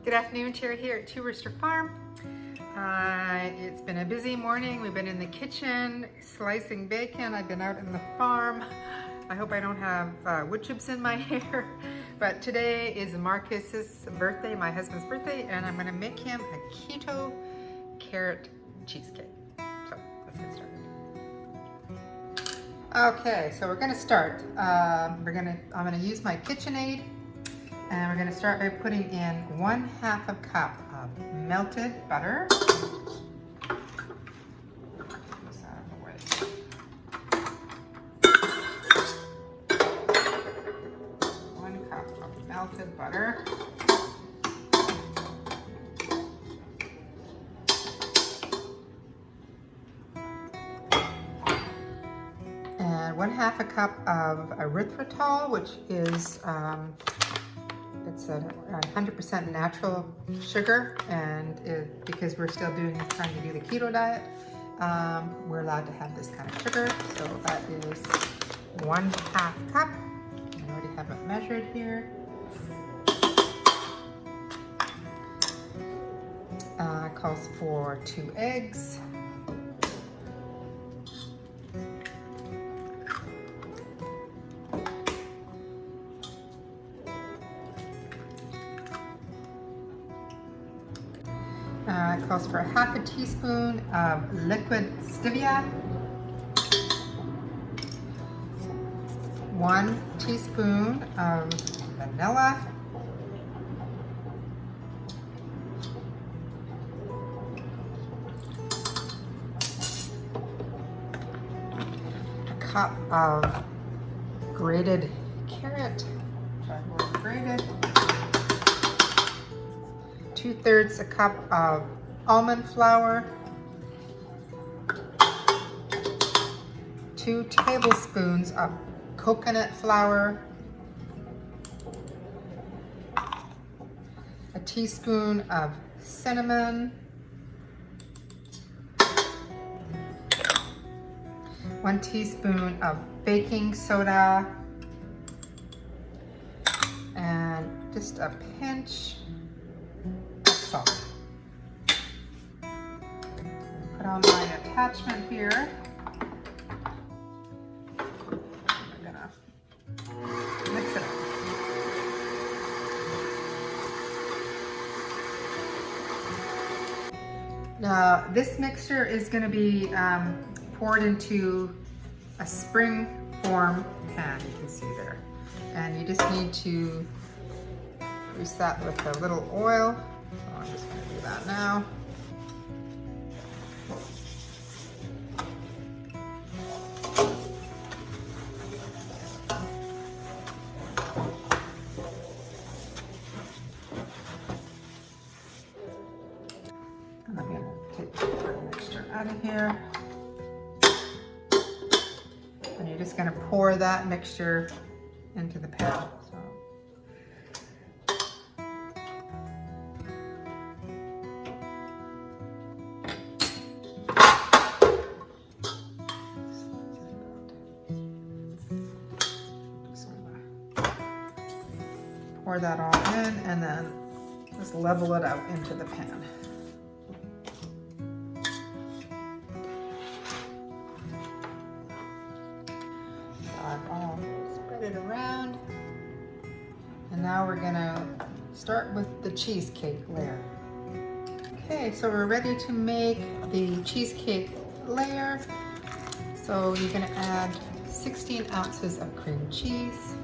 Good afternoon, Terry here at Rooster Farm. It's been a busy morning. We've been in the kitchen slicing bacon. I've been out in the farm. I hope I don't have wood chips in my hair. But today is Markus's birthday, my husband's birthday, and I'm going to make him a keto carrot cheesecake. So let's get started. Okay, so we're going to start. I'm going to use my KitchenAid. And we're going to start by putting in 1/2 a cup of melted butter. Put this out of the way. 1 cup of melted butter. And 1/2 a cup of erythritol, which is it's a 100% natural sugar, and because we're still trying to do the keto diet, we're allowed to have this kind of sugar. So that is 1/2 cup. I already have it measured here. Calls for 2 eggs. It calls for 1/2 teaspoon of liquid stevia, 1 teaspoon of vanilla, a cup of grated carrot, grated, 2/3 a cup of almond flour, 2 tablespoons of coconut flour, a teaspoon of cinnamon, 1 teaspoon of baking soda, and just a pinch of salt. Put on my attachment here. I'm gonna mix it up. Now this mixture is going to be poured into a Springform pan, you can see there. And you just need to grease that with a little oil. So I'm just going to do that now. And I'm going to take the mixture out of here. And you're just going to pour that mixture into the pan. Pour that all in and then just level it out into the pan. So I've all spread it around. And now we're gonna start with the cheesecake layer. Okay, so we're ready to make the cheesecake layer. So you're gonna add 16 ounces of cream cheese,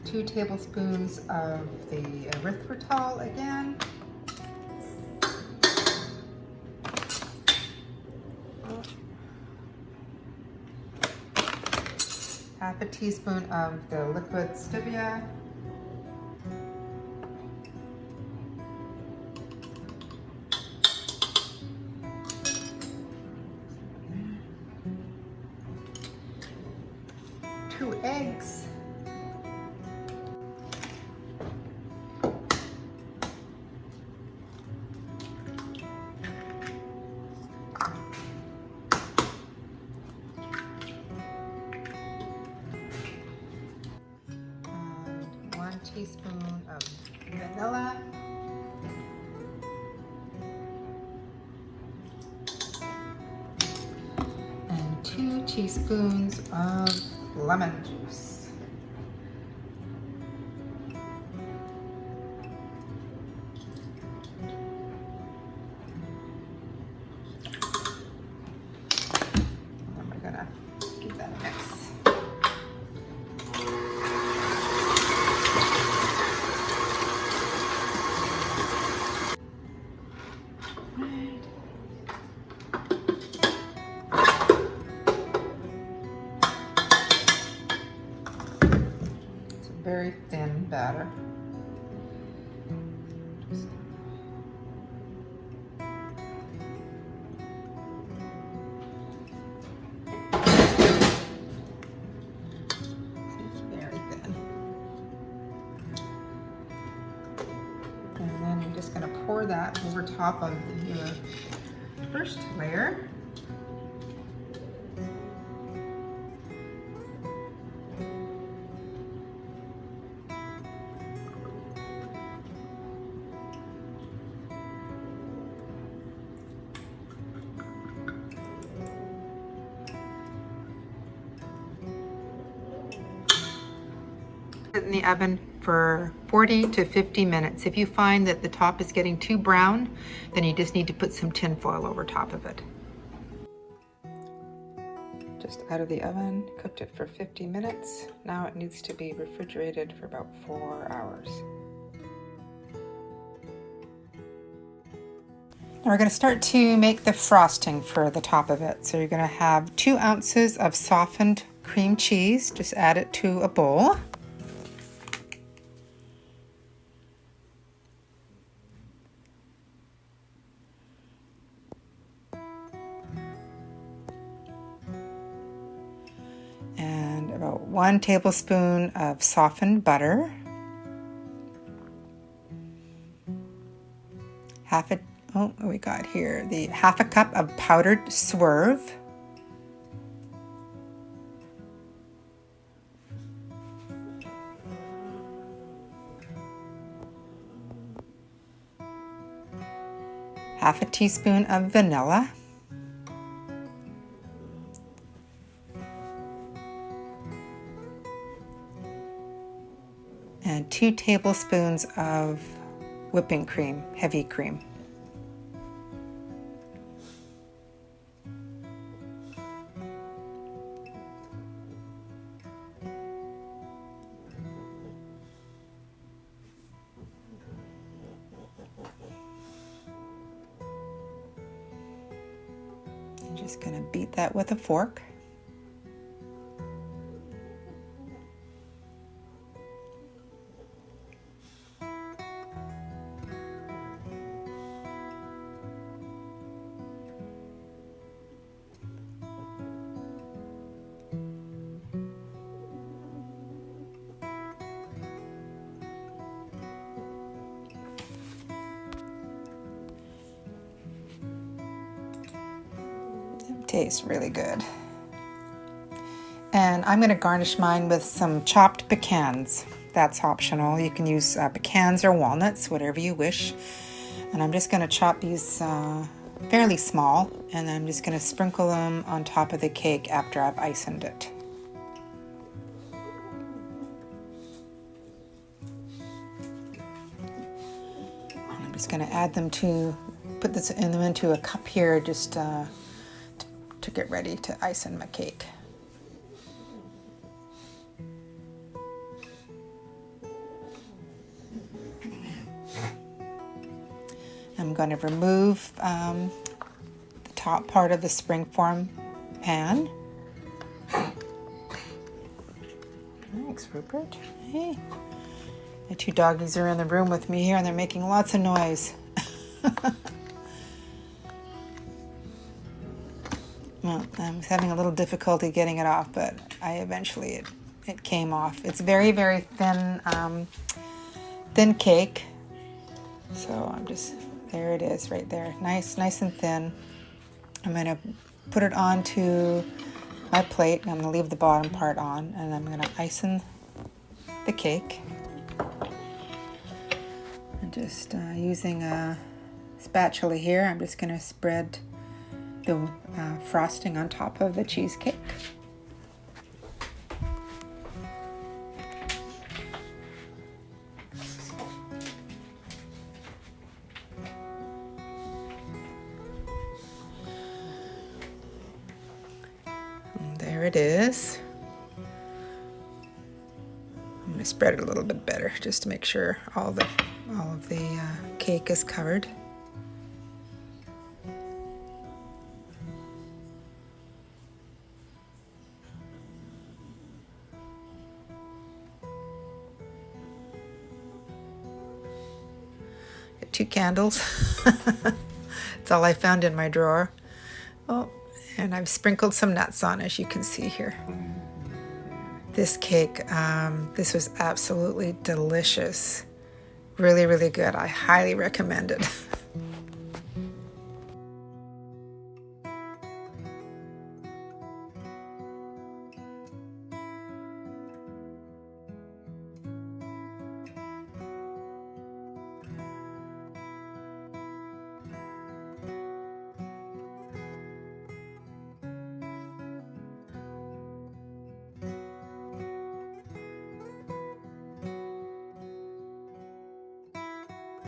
2 tablespoons of the erythritol again. Half a teaspoon of the liquid stevia. 2 eggs. And 1 teaspoon of vanilla. And 2 teaspoons of lemon juice. And we're gonna give that a mix. It's a very thin batter. Very thin. And then I'm just going to pour that over top of the first layer. Put it in the oven for 40 to 50 minutes. If you find that the top is getting too brown, then you just need to put some tin foil over top of it. Just out of the oven, cooked it for 50 minutes. Now it needs to be refrigerated for about 4 hours. Now we're going to start to make the frosting for the top of it. So you're going to have 2 ounces of softened cream cheese. Just add it to a bowl. And about 1 tablespoon of softened butter. Half a cup of powdered swerve. Half a teaspoon of vanilla. And 2 tablespoons of whipping cream, heavy cream. I'm just going to beat that with a fork. Tastes really good. And I'm going to garnish mine with some chopped pecans. That's optional. You can use pecans or walnuts, whatever you wish. And I'm just going to chop these fairly small, and I'm just going to sprinkle them on top of the cake after I've iced it. And I'm just going to add them put them into a cup here, just to get ready to ice in my cake. I'm going to remove the top part of the Springform pan. Thanks, Rupert. Hey. My 2 doggies are in the room with me here and they're making lots of noise. Well, I was having a little difficulty getting it off, but I eventually it came off. It's very, very thin, thin cake. So I'm just, there it is right there. Nice and thin. I'm gonna put it onto my plate, and I'm gonna leave the bottom part on, and I'm gonna icing the cake. And just using a spatula here, I'm just gonna spread the frosting on top of the cheesecake. And there it is. I'm going to spread it a little bit better just to make sure all of the cake is covered. Got 2 candles. That's all I found in my drawer. Oh, and I've sprinkled some nuts on, as you can see here. This cake, this was absolutely delicious. Really, really good. I highly recommend it.